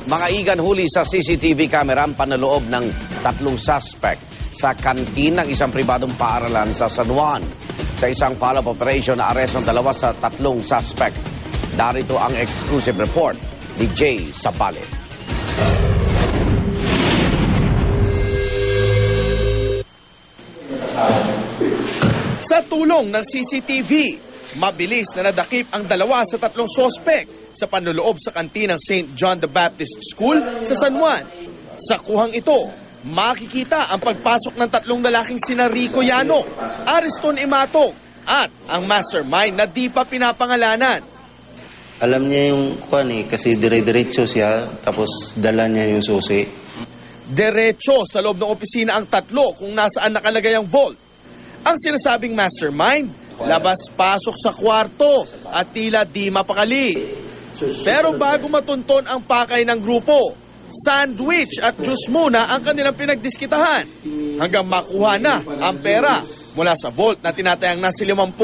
Mga igan huli sa CCTV camera ang panaloob ng 3 suspect sa kantin ng isang pribadong paaralan sa San Juan. Sa isang follow-up operation, na-arrest ng 2 sa 3 suspect. Darito ang exclusive report ni Jay Sabale. Sa tulong ng CCTV, mabilis na nadakip ang 2 sa 3 sospek sa panloloob sa kantinang St. John the Baptist School sa San Juan. Sa kuhang ito, makikita ang pagpasok ng 3 lalaking sina Rico Llano, Ariston Imatong at ang mastermind na di pa pinapangalanan. Alam niya yung kasi dire-diretso siya, tapos dala niya yung susi. Diretso sa loob ng opisina ang 3 kung nasaan nakalagay ang vault. Ang sinasabing mastermind, labas-pasok sa kwarto at tila di mapakali. Pero bago matunton ang pakay ng grupo, sandwich at juice muna ang kanilang pinagdiskitahan hanggang makuha na ang pera mula sa vault na tinatayang nasa 50,000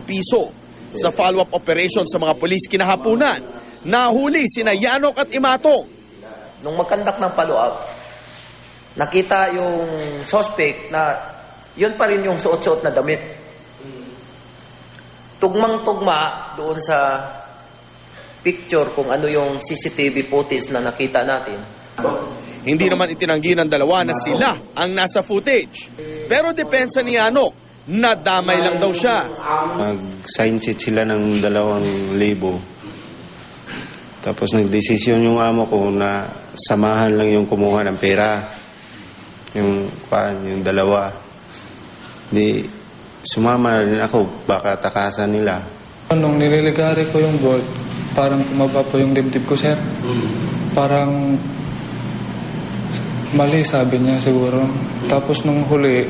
piso. Sa follow-up operation sa mga polis kinahapunan, nahuli sina Yanok at Imatong. Nung magkandak ng follow-up, nakita yung suspect na yun pa rin yung suot-suot na damit. Tugmang-tugma doon sa picture kung ano yung CCTV footage na nakita natin. Hindi naman itinanggi ng 2 na sila ang nasa footage. Pero depensa ni Yanok, nadamay lang daw siya. Nag-sign sheet sila ng 2,000. Tapos nagdesisyon yung amo ko na samahan lang yung kumuha ng pera. Yung 2. Di sumama rin ako, baka takasan nila. Nung nililigari ko yung vault, parang tumaba po yung dibdib ko, sir. Parang mali, sabi niya siguro. Tapos nung huli,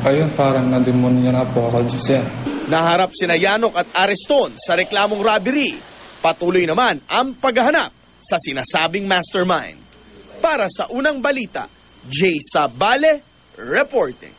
ayun, parang nademonya na po ako, sir. Naharap sina Yanok at Ariston sa reklamong robbery. Patuloy naman ang paghahanap sa sinasabing mastermind. Para sa unang balita, Jay Sabale reporting.